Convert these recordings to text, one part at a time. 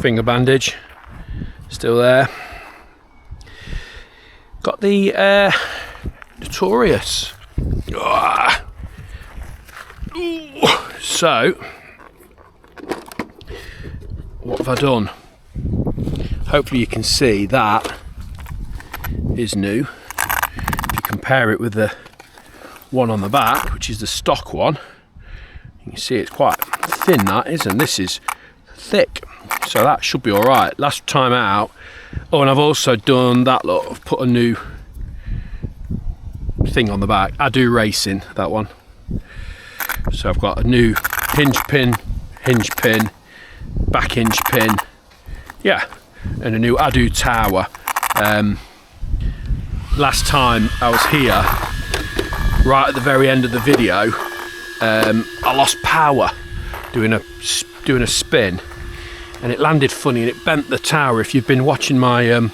Finger bandage still there. Got the Notorious. So what have I done? Hopefully you can see that is new. If you compare it with the one on the back, which is the stock one, you can see it's quite thin, that is, and this is thick, so that should be all right. Last time out. Oh, and I've also done that. Look, I've put a new thing on the back. ADU Racing, that one. So I've got a new hinge pin, back hinge pin, yeah, and a new ADU tower. Last time I was here, right at the very end of the video, I lost power doing a spin, and it landed funny and it bent the tower. If you've been watching my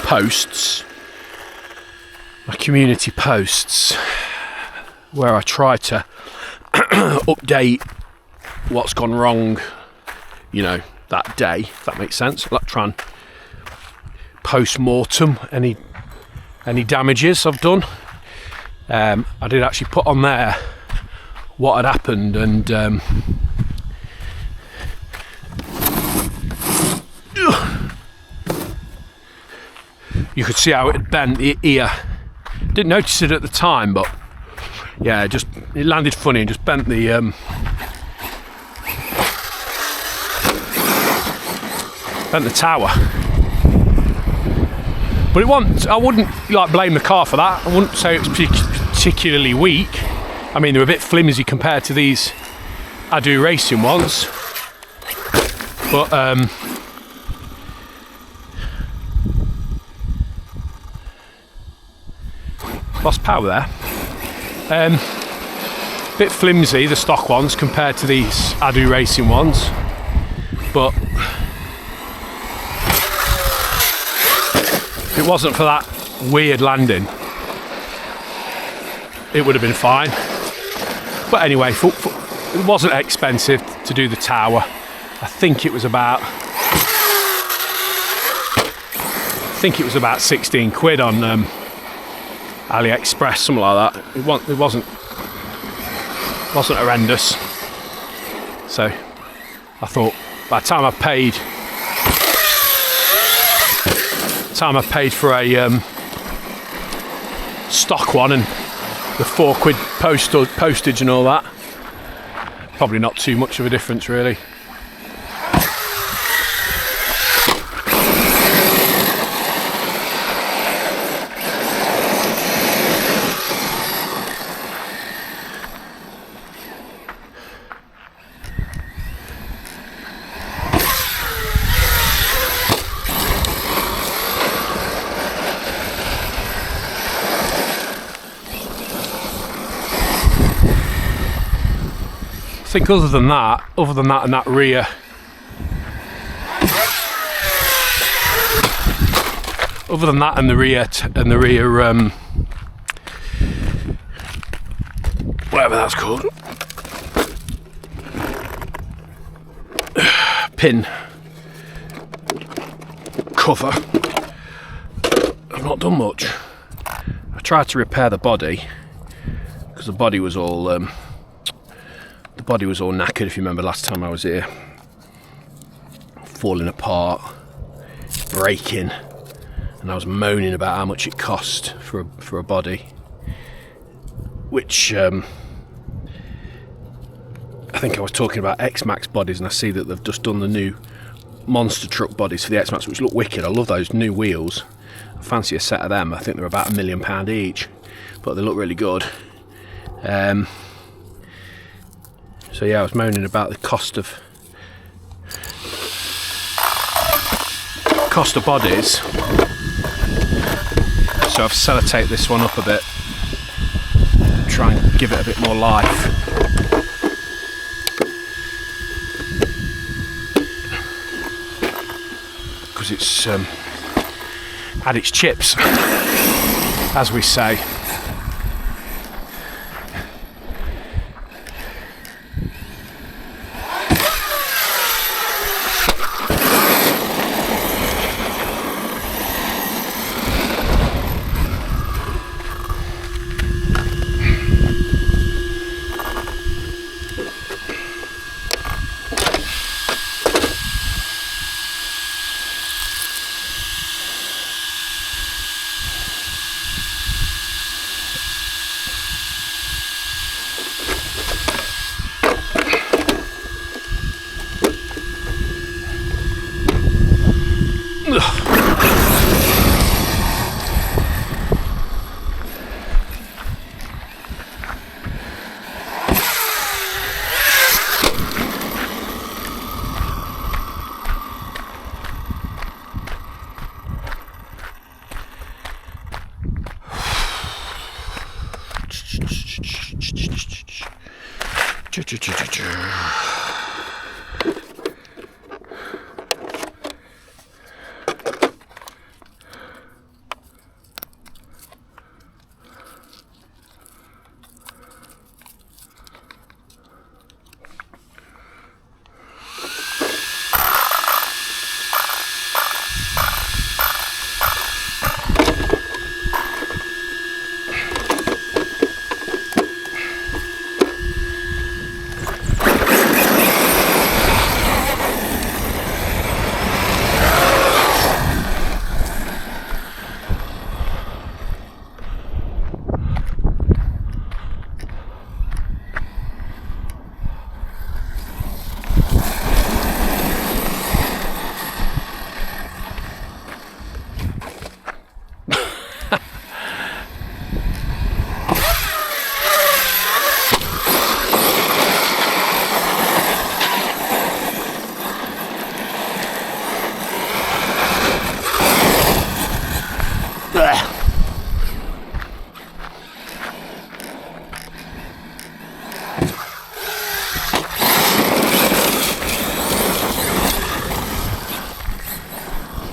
posts, my community posts, where I try to update what's gone wrong, you know, that day, if that makes sense. Like try and post-mortem any damages I've done. I did actually put on there what had happened, and you could see how it had bent the ear. Didn't notice it at the time, but yeah, it landed funny and just bent the tower. But I wouldn't like blame the car for that. I wouldn't say it was particularly weak. I mean, they're a bit flimsy compared to these ADU Racing ones, but lost power there. Bit flimsy, the stock ones, compared to these ADU Racing ones, but if it wasn't for that weird landing, it would have been fine. But anyway, it wasn't expensive to do the tower. I think it was about 16 quid on Aliexpress, something like that. It wasn't horrendous. So I thought, by the time I paid for a stock one and the £4 postage and all that, probably not too much of a difference really. I think other than that and that rear, whatever that's called, pin cover, I've not done much. I tried to repair the body because the body was all knackered, if you remember last time I was here. Falling apart, breaking, and I was moaning about how much it cost for a body, which I think I was talking about X-Max bodies, and I see that they've just done the new monster truck bodies for the X-Max, which look wicked. I love those new wheels. I fancy a set of them. I think they're about £1 million each, but they look really good. So yeah, I was moaning about the cost of bodies. So I've sellotaped this one up a bit, try and give it a bit more life. Because it's had its chips, as we say.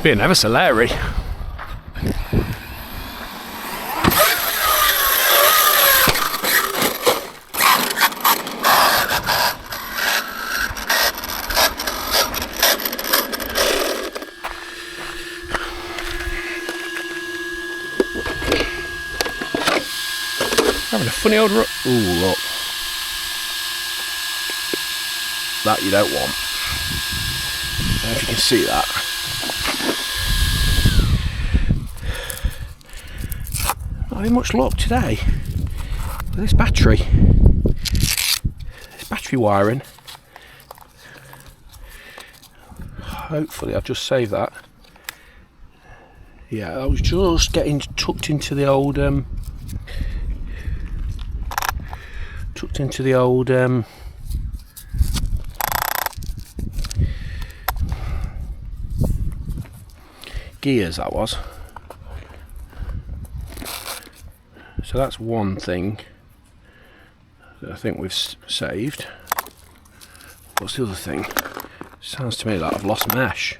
Being ever so leery. Having a funny old ooh, look. That you don't want. I don't know if you can see that. Not having much luck today with this battery. This battery wiring. Hopefully I've just saved that. Yeah, I was just getting tucked into the old gears, that was. So that's one thing that I think we've saved. What's the other thing? Sounds to me like I've lost mesh.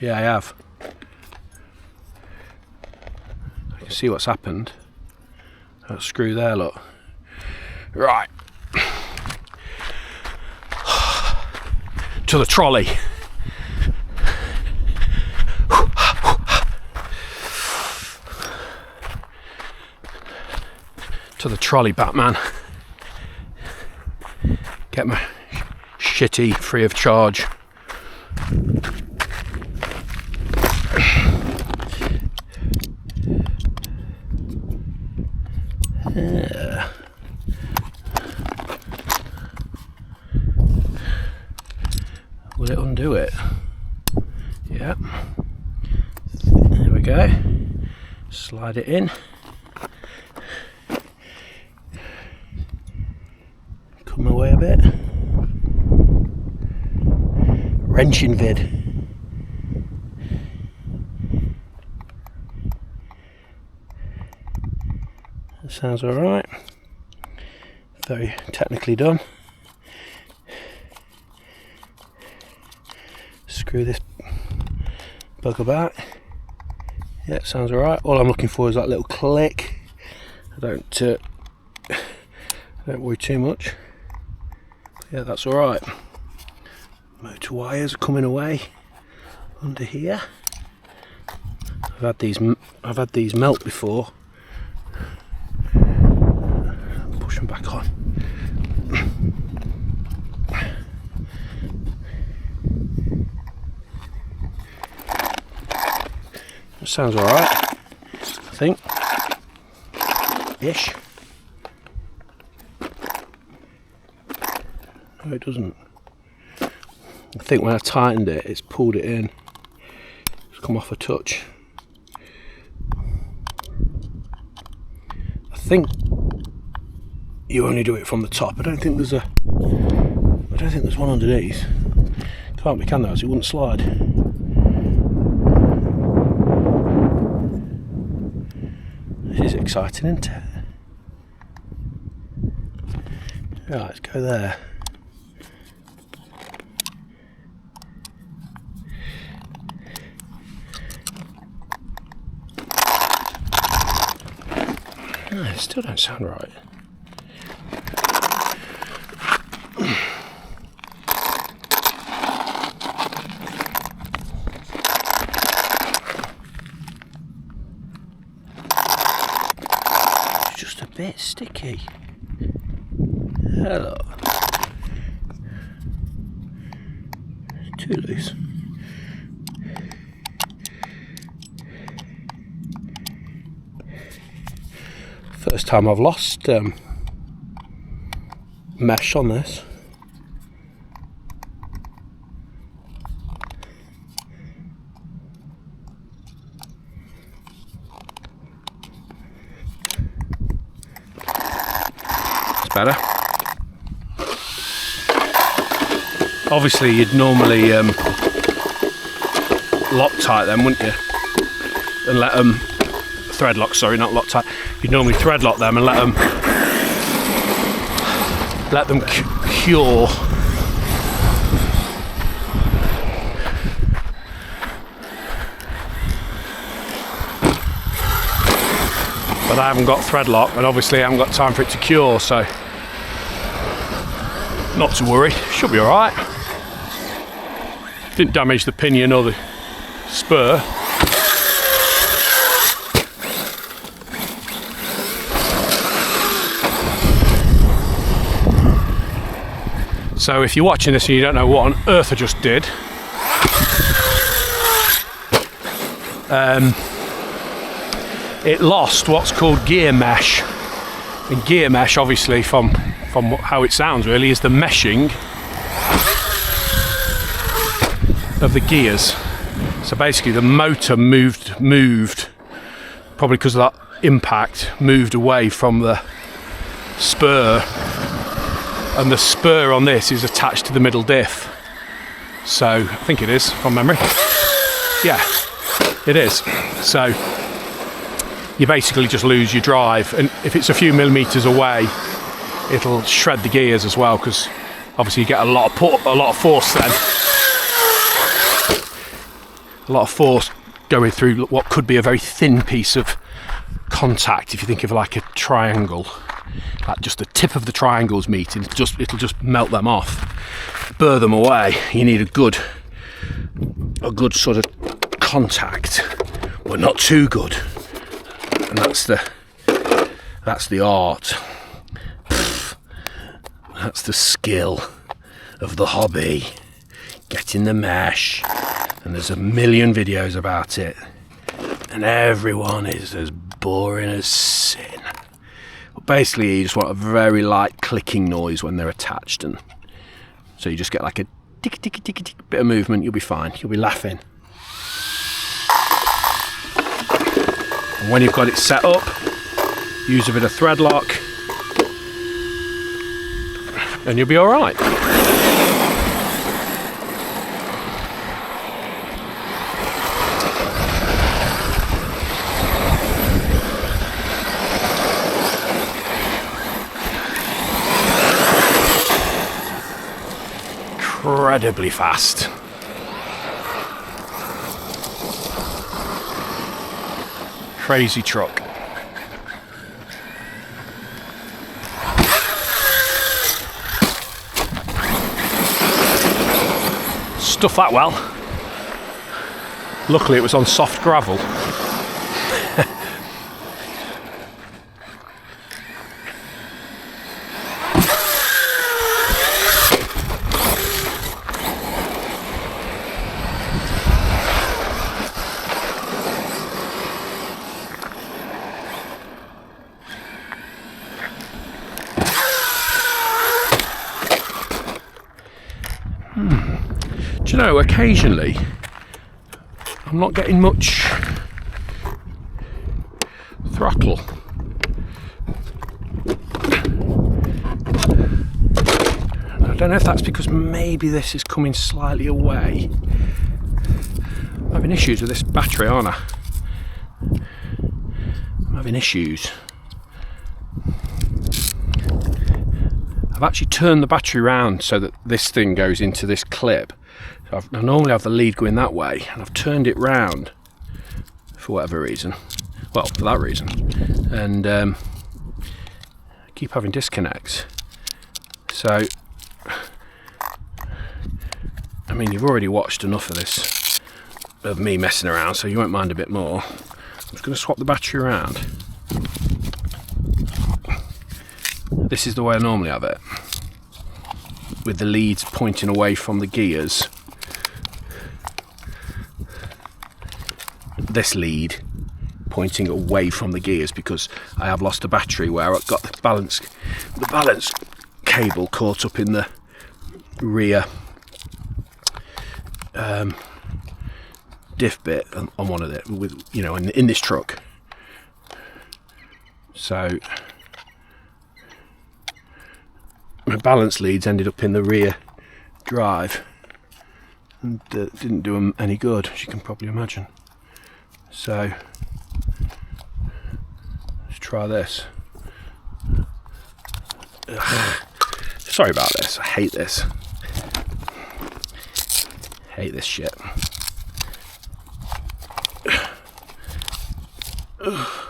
Yeah, I have. I can see what's happened. That screw there, look. Right. To the trolley. To the trolley, Batman. Get my shitty free of charge. Will it undo it? Yeah. There we go. Slide it in. Come away a bit. Wrenching vid. That sounds alright. Very technically done. Screw this bugger back. Yeah, sounds alright. All I'm looking for is that little click. I don't worry too much. Yeah, that's alright. Motor wires are coming away under here. I've had these melt before. Push them back on. That sounds alright, I think. Ish. No, it doesn't. I think when I tightened it, it's pulled it in. It's come off a touch. I think you only do it from the top. I don't think there's one underneath. Can't be, can there? It wouldn't slide. This is exciting, isn't it? Right, let's go there. No, it still don't sound right. It's just a bit sticky. Hello. Too loose. First time I've lost mesh on this. It's better. Obviously you'd normally Loctite them, wouldn't you? And let them thread lock, sorry, not Loctite. You'd normally thread lock them and let them cure. But I haven't got thread lock, and obviously I haven't got time for it to cure, so not to worry, should be alright. Didn't damage the pinion or the spur. So if you're watching this and you don't know what on earth I just did, it lost what's called gear mesh. And gear mesh, obviously, from how it sounds really, is the meshing of the gears. So basically the motor moved, probably because of that impact, moved away from the spur. And the spur on this is attached to the middle diff. So, I think it is, from memory. Yeah, it is. So, you basically just lose your drive. And if it's a few millimetres away, it'll shred the gears as well, because obviously you get a lot of force then. A lot of force going through what could be a very thin piece of contact, if you think of like a triangle. Like just the tip of the triangles meeting, it'll just melt them off, burr them away. You need a good sort of contact, but not too good. And that's the art. That's the skill of the hobby. Getting the mesh, and there's a million videos about it, and everyone is as boring as sin. Basically, you just want a very light clicking noise when they're attached, and so you just get like a tick tick tick tick bit of movement. You'll be fine. You'll be laughing. And when you've got it set up, use a bit of thread lock, and you'll be all right. Incredibly fast. Crazy truck. Stuff that well. Luckily it was on soft gravel. Do you know, occasionally I'm not getting much throttle. I don't know if that's because maybe this is coming slightly away. I'm having issues with this battery, aren't I? I'm having issues. I've actually turned the battery around so that this thing goes into this clip. So I normally have the lead going that way, and I've turned it round for whatever reason. Well, for that reason. And I keep having disconnects. So, I mean, you've already watched enough of this, of me messing around, so you won't mind a bit more. I'm just going to swap the battery around. This is the way I normally have it, with the leads pointing away from the gears. This lead pointing away from the gears because I have lost a battery where I've got the balance cable caught up in the rear diff bit on one of it, with, you know, in this truck. So my balance leads ended up in the rear drive and didn't do them any good, as you can probably imagine. So let's try this. Ugh. Sorry about this, I hate this. Hate this shit. Ugh.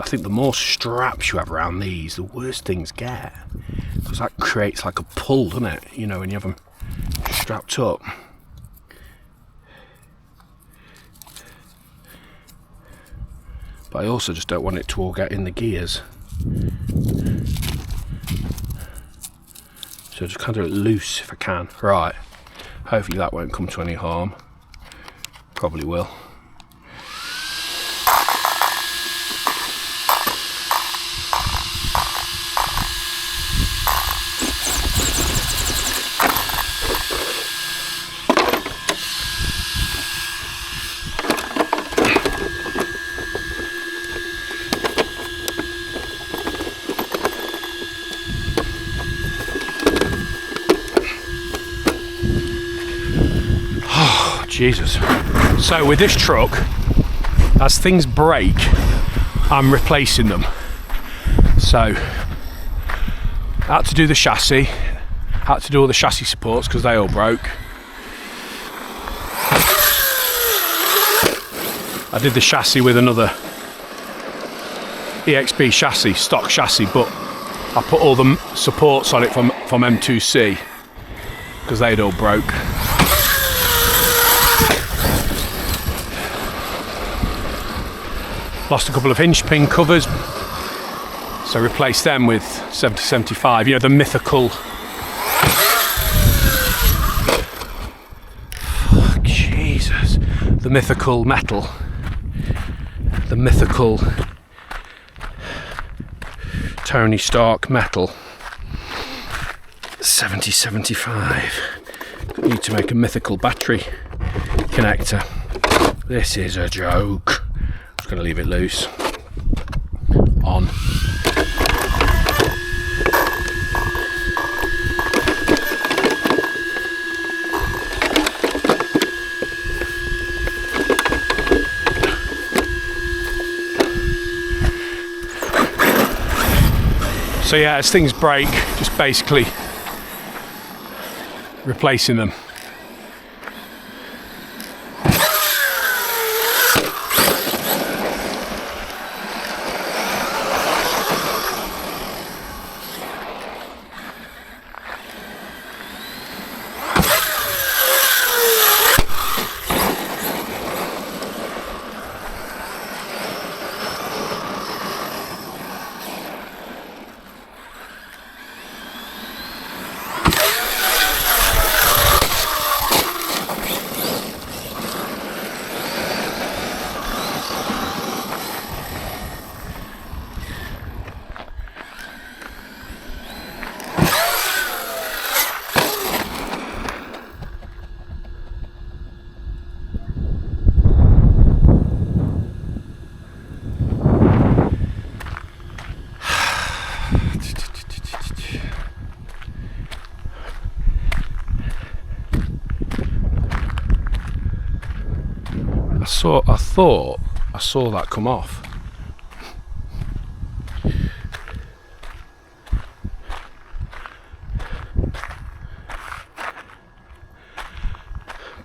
I think the more straps you have around these, the worse things get, because that creates like a pull, doesn't it? You know, when you have them strapped up. But I also just don't want it to all get in the gears. So just kind of loose if I can. Right, hopefully that won't come to any harm. Probably will. Jesus. So with this truck, as things break, I'm replacing them. So I had to do the chassis, had to do all the chassis supports because they all broke. I did the chassis with another EXP chassis, stock chassis, but I put all the supports on it from M2C because they'd all broke. Lost a couple of hinge pin covers, so replaced them with 70-75, you know, the mythical. Oh, Jesus. The mythical metal. The mythical Tony Stark metal. 70-75. Need to make a mythical battery connector. This is a joke. Going to leave it loose on. So yeah, as things break, just basically replacing them. thought I saw that come off.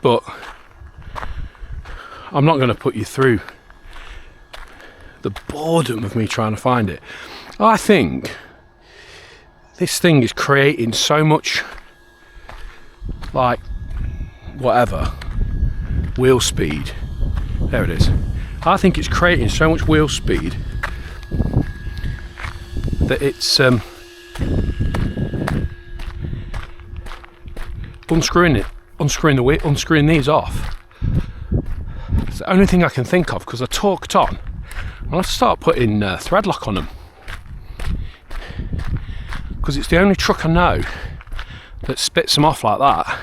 But I'm not going to put you through the boredom of me trying to find it. I think this thing is creating so much, like, whatever, wheel speed. There it is. I think it's creating so much wheel speed that it's unscrewing these off. It's the only thing I can think of, because I torqued on. I'll have to start putting thread lock on them, because it's the only truck I know that spits them off like that.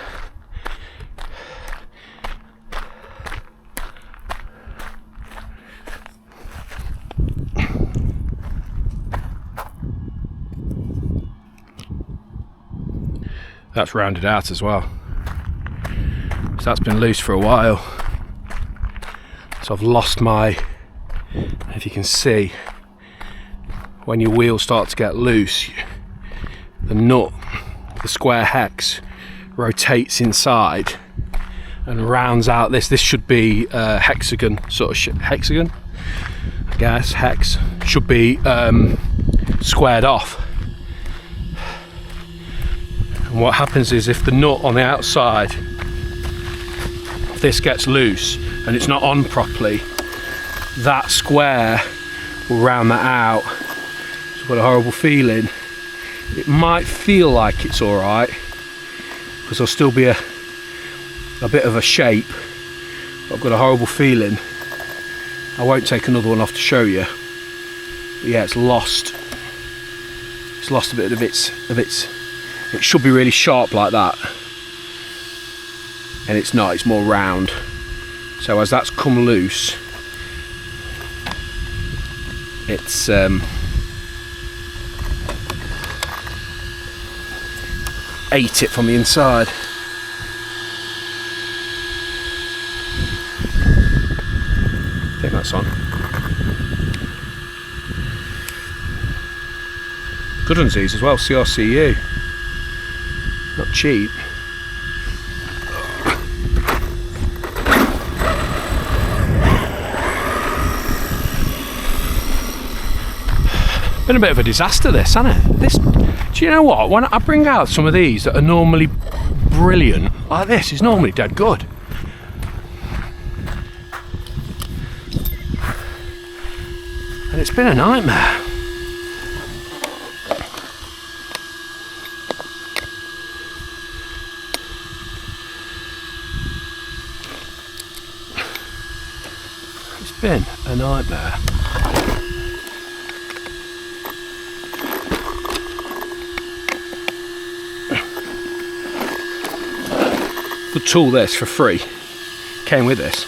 That's rounded out as well, so that's been loose for a while. So I've lost my, if you can see, when your wheels start to get loose, the nut, the square hex, rotates inside and rounds out this. This should be hexagon, sort of hexagon, I guess. Hex should be squared off. And what happens is, if the nut on the outside, if this gets loose and it's not on properly, that square will round that out. So I've got a horrible feeling. It might feel like it's alright, because there'll still be a bit of a shape, but I've got a horrible feeling I won't take another one off to show you. But yeah, it's lost a bit of its, it should be really sharp like that, and it's not, it's more round. So as that's come loose, it's ate it from the inside. I think that's on. Good ones these as well, CRCU. Not cheap. Been a bit of a disaster this, hasn't it? This, do you know what? When I bring out some of these that are normally brilliant, like this is normally dead good. And it's been a nightmare. It's been a nightmare. Good tool this, for free. Came with this.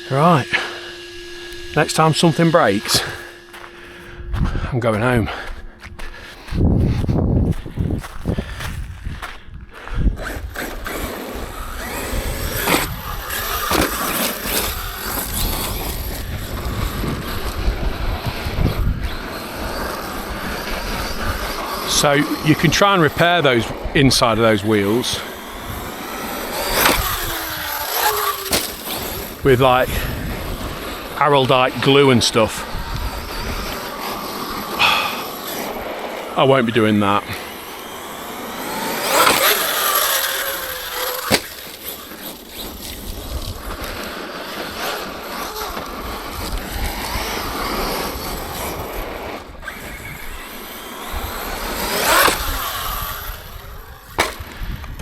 Right. Next time something breaks, I'm going home. So you can try and repair those inside of those wheels with like Araldite glue and stuff. I won't be doing that.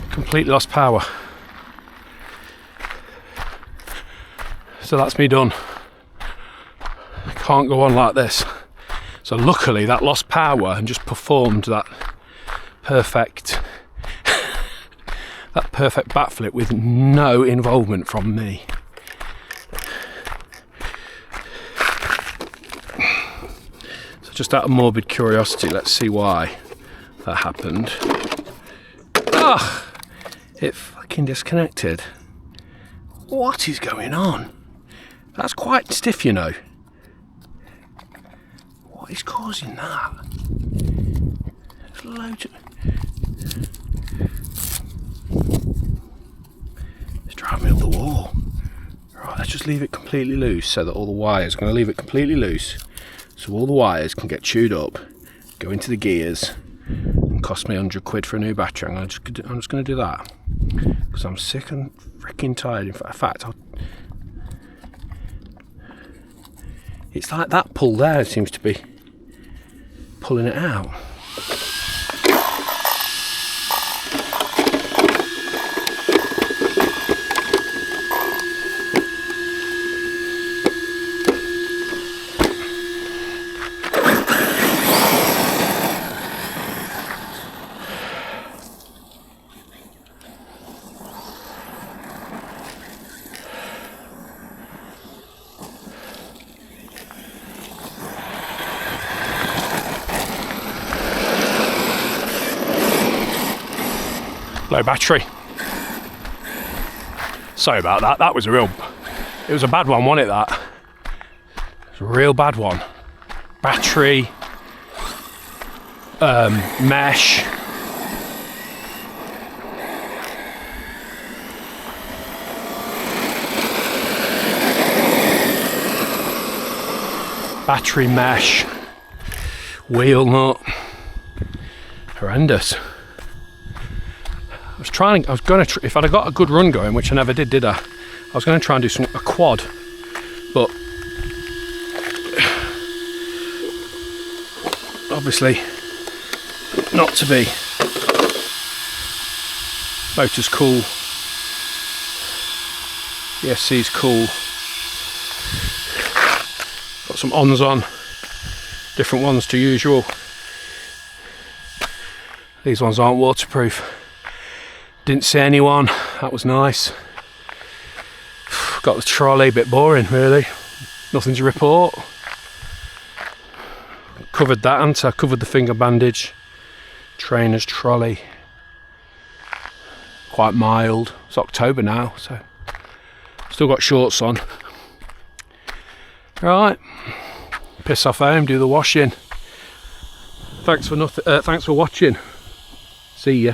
Completely lost power. So that's me done. I can't go on like this. So luckily that lost power and just performed that perfect backflip with no involvement from me. just out of morbid curiosity, let's see why that happened. Ah, it fucking disconnected. What is going on? That's quite stiff, you know. What is causing that? There's loads of... It's driving me up the wall. Right, let's just leave it completely loose so that all the wires, I'm going to leave it completely loose so all the wires can get chewed up, go into the gears and cost me 100 quid for a new battery. I'm just going to do that because I'm sick and freaking tired. In fact, it's like that pull there seems to be pulling it out. Low battery. Sorry about that. That was it was a bad one, wasn't it, that? It was a real bad one. Battery, mesh. Battery mesh, wheel nut. Horrendous. I was going to, if I'd have got a good run going, which I never did I? I was going to try and do a quad, but obviously not to be. Motor's cool, the SC's cool, got some ons on, different ones to usual. These ones aren't waterproof. Didn't see anyone, that was nice. Got the trolley, a bit boring really. Nothing to report. Covered that, and I covered the finger bandage. Trainer's trolley. Quite mild. It's October now, so still got shorts on. Right, piss off home, do the washing. Thanks for watching. See ya.